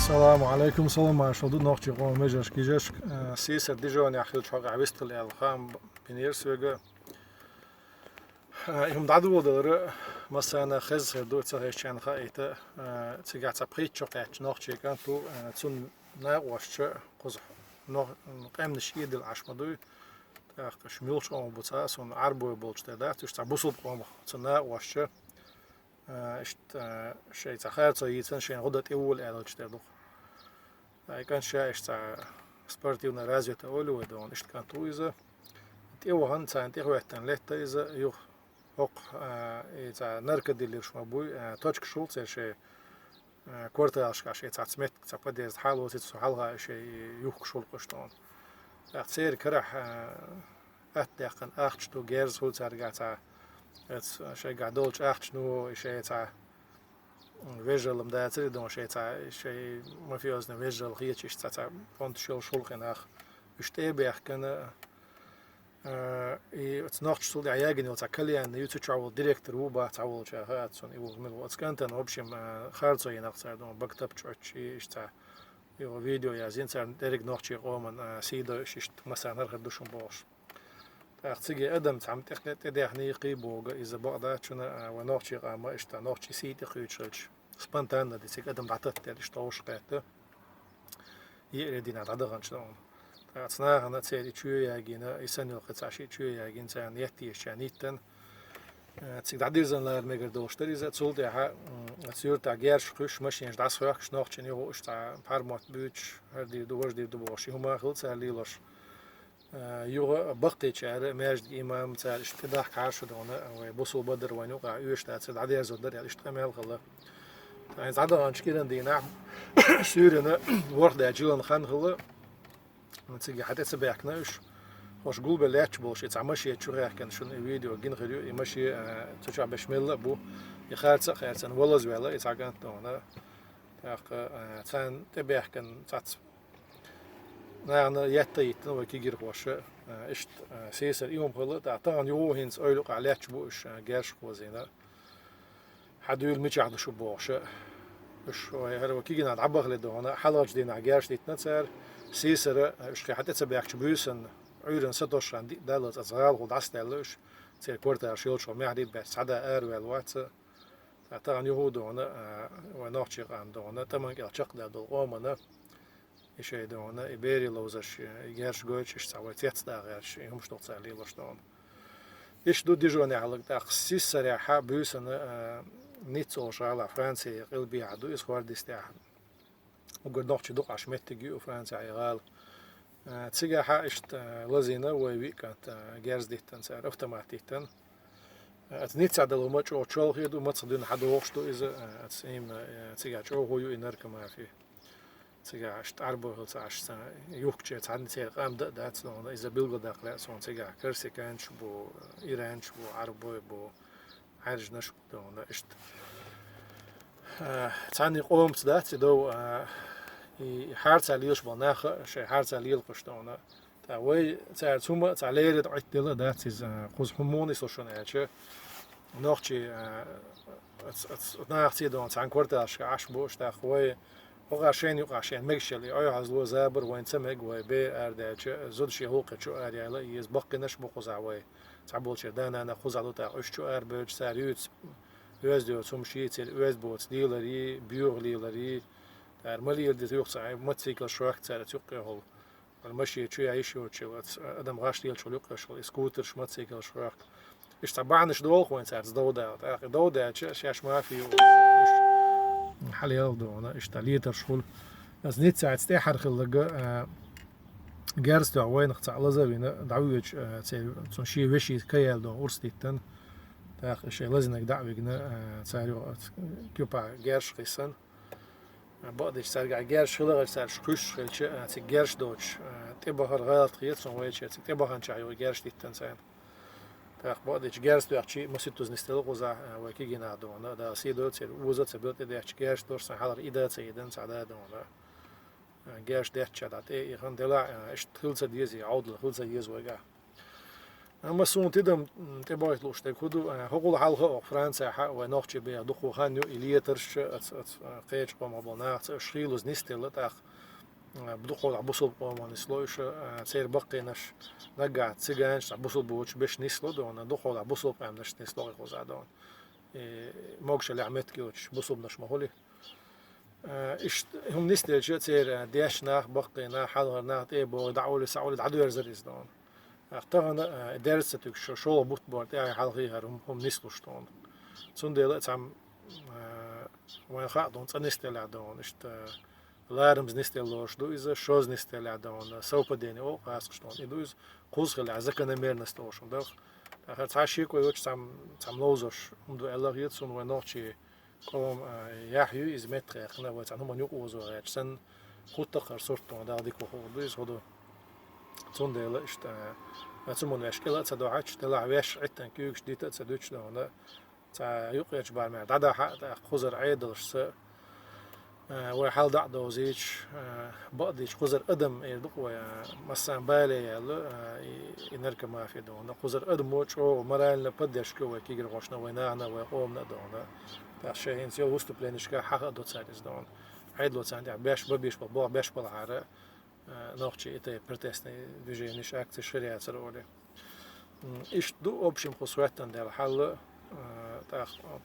السلام عليكم. سلام مع شدود نوختي قوم مجرش كيجش سيسر ديجون يحيل شغل عبيست اللي الخام بنير سوغا يوم دعدو دور مثلا خز دو تسهيش كان خايته تيجا تبقيت شو قاعد نوختي كان تو تون لا وش قزح نو قام نشيد العشمدو تاخ شميلش قوم بوتاس ون عربو بولش تدا تش تبوسل قوم تنا وش اشت شيء تخيل تيجي شيء غدت اول الالش تدو كان شايش تاع سبورتيونا رازيو تاولو ودون اشت كان تويزا تيو هان تاع تيو وقتن لتا إذا يو هوق تاع نركد اللي شو مبوي توتشك شولت شيء كورتا عشكا شيء تاع سميت تاع بديز حالو تيتسو حالها شيء يوك شول قشطون تاع كرح أتدقن أختش تو جيرز هو تاع شيء قاعدولش أختش نو شيء تاع فيجوال مداتري دون شيء تاع شيء ما في أصلا فيجوال غير شيء تاع فونت شول خناخ يشتبه كان اتناقش صدق عياجني تاع كليان يوتيوب تراول ديريكتور وبا تاول شهات سون يو من واتس كانت انا اوبشن خارصو ينقص دون بكتب تشي تاع يو فيديو يا زين تاع ديريك نوختي قومن سيدا شيشت مثلا نرخد دوشن باش تاعتيجي ادم تاع تدحني قيبوغ اذا بقدا شنا ونوختي قام اشتا نوختي سيتي خيتش سبونتان دي سيك ادم دعتت تاعش توش قات يردينا دغان شلون أثناء أنا تسيري شوية جينا يسنو قطعشي شوية جين تان يتي شانيتن تسيد عديزن لا المجر دوشتري زت سولت يا تسير تاع جيرش خش ماشي نش داس خياك شنوخ شني هو اش تاع بارموت بوتش هردي دوش دي دوبوشي هما خلص ليلوش يو بقتي شعر ماجد إمام تاع اشتداح كعرش دونا وبوصل بدر ونوقع يوش تاع تسيد عديزن در يعني اشتمل خلا يعني زعدا انشكيلن دينا سورنا ورد اجيلن خان خلا نتيجة حتى سباكناش واش قول بلاتش بوش يتعمشي تشوف كان شون فيديو جين غيرو يمشي تشوف بشمل بو يخالص خالص ولا زويلا يتعقن تونا تاق تان تبيح كان تات نانا يتيت نو كيجير واش اشت سيسر يوم خلا تاعتان يو هينس اولق علاتش بوش جارش خوزينا حدول ميتشعد شو بوش اش هو كيجينا عبغ لدونا حلاج دينا جارش ديتنتر سيسر اش حتى تبيعش بوسن عيرن ستوش عندي دالت ازغال غود عستلوش تير كورتا شيل شو معدي بس عدا ار والوات تاعن يهودونا ونوتشي عندونا تمن كل شق دال قومنا ايش دونا ايبيري لوزش يارش جوتش اش سويت يتدا غيرش هم شتو تسالي لشتون ايش دو ديجوني على تاع سيسر حا بوسن نيتسو شالا فرنسي قلبي عدو اسوار ديستاح وقد نوتشي دوق عشمتي وفرنسا عيغال تسيجا حاشت لزينة ويبي كانت جارز ديتن سعر أوتوماتيكتن أتنيت سعد الماتش أو تشال خير وما تصدقين حد وقته إذا أتسيم تسيجا شو هو ينرك ما في تسيجا عشت عربو هلت عشت يوكتش تعدي تسير قام دات سلون إذا بيلقى داخل سون تسيجا كرسي كانش بو إيرانش بو عربو بو حاجة نش بدون إشت تاني قومت دات دو حارت عليش بناخ شيء حارت عليه القشطونة تاوي تاع ثم تاع ليرد عتلة دات إز خوز هموني سوشون أشة نوختي ناختي دون تاع كورتاش عش بوش تاع خوي وقاشين يقاشين مكشلي أي عزلو زابر وين سمج وبي أرداش زود شيء هو قشو أريالا يزبق نش بخوز عوي تاع بولش دانا أنا خوز على تاع أشتو أربج ساريوت يوزدو ثم شيء تاع يوزبوت ديلري بيور ليلري المالي اللي تيوقع موتوسيكل شراك تاع تيوقع هول المشي شو يعيش يوتشي ادم غاش ديال شو يوقع شو سكوتر موتوسيكل شراك ايش تبعنش دول وين تاع دودا اخي دودا شاش ما في حاليا دونا ايش تليتر شغل بس نيت ساعه استحر خلق جارس تو وين تاع لازبينا دعويج تاع شي وشي كيال دو ورستيتن تاع شي لازم دعوينا تاع كيوبا جارش قيسن بعدش سرجع جارش خلق سر شكوش خلش تجارش دوتش تبهر غلط خيط سون ويتش تبهر نشاي جارش ديتن سان تاخ بعدش جارش دوتشي مسيتوز نستل غزا وكي جينا دونا دا سي دوت وزت سبت ديتش جارش دورس حاضر ايدا سيدن سعدا دونا جارش ديتش دات اي خندلا اش تخلص ديزي عود الخلص ديز وجا أما سون تدم تبغى تلوش تكودو هقول حلقة فرنسا حق ونوخش بيا دخو خانيو إليترش قيش قوم أبوناخ شخيلوز نستيل تاخ بدخول عبوسل قوم نسلوش سير بقينش نقع تسجانش عبوسل بوش بش نسلو دون دخول عبوسل قوم نش نسلو غزادون موقش اللي عملت كيوش بوسل نش مهولي إيش هم نستيل شو سير ديش ناخ بقينا حلقة ناخ تيبو دعولي سعولي دعدو يرزريز دون طبعا درستك شو بوت بورد يعني حلقيها هم نسلوشتون سندل تعم وين خاطون نستلع دون اشت لارمز نستلوش دو إذا شوز نستلع دون سوبا ديني أو قاسقشتون إدو إذا قوس خلي عزكنا مير نستلوشون دوخ آخر تعشيك ويوش تعم لوزوش هم دو ألاغيت سون ونوشي قوم يحيو إز متر خنا وتعن هم نيوك وزوغيت سن خود تقر صورتون دا ديكو خود إز خودو سندل اشت مثلا مشكلة تدعش تلا ويش عتن كيوش دي تدوش ده تا يقيش بعمر دادا حق خزر عيدلش س وحال دعدو زيش بقديش خزر قدم يدقوا مثلا بالي يلا ينركب ما في دون خزر قدم وش أو مرال لبدش كوا كيجر وشنا وينانا ويقومنا دون تا شيء إنسيو وستو بلينش كا حق دو تساعدز دون عيدلو تساعد باش ببيش ببوا باش بالعارة نوختي إتى برتستني فيجينيش أكت الشريعة سرولي إيش دو أوبشن خصوصاً ده الحل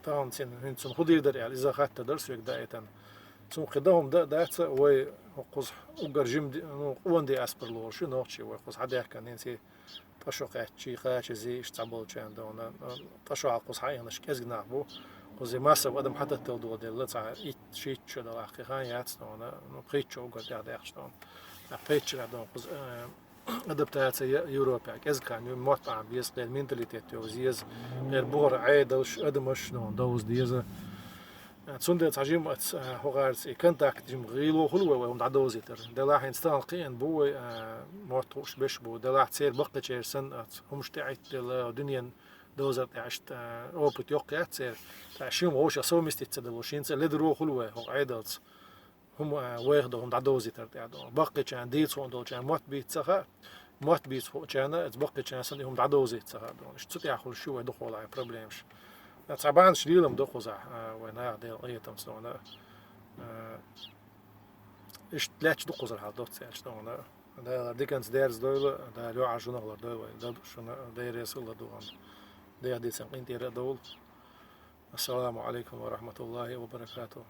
تاهم سين هنسون خدي يقدر يعني إذا خدت درس يقدر سون خدهم ده وي قص أجر جيم وان دي أسبرلور شو نوختي وقص حدا يحكي ننسي تشو قاتشي قاتش زي إشتعبول كان دونا تشو على قص حي أنا شكاز جنابو قص ما سب قدم حتى تلدو ده لا تاع إيت شيء شو ده الحقيقة خان ياتسون نبغيتشو قد يعد يحشون نبغيتشو ده قص أدبتاتي يوروبا كذا كان يوم مطعم بيسقي المنتاليتيت يوزيز غير بور عيدوش أدمش نون دوز ديزا تسوند تعجيم هوغارس كنتاكت جيم غيلو خلوة وهم دعدوزيتر دلاح ينستان قين بوي موتوش بش بو دلاح تسير بقى تشيرسن همش تعيت الدنيا دوزر تعشت أوبت يوقع تسير تعشيم وش أسوي مستيتسدلوشين لدرو خلوة هو عيدلت هم واخدهم دعدوزيتر تعدو بقى كان ديت صوندو كان موت بيت سخا موت بيت كان بقى كان سن هم دعدوزيت سخا دون شتي ياخذ شو يدخل على بروبليمش تعبان شديدهم دخل وين هذا ايتم سونا ايش تلاش دخل على دوت ساعه دون ده ديكنز ديرز دول ده لو عجونا ولا دول ده شو ده يرسل دول ده دي سنقين تير دول السلام عليكم ورحمه الله وبركاته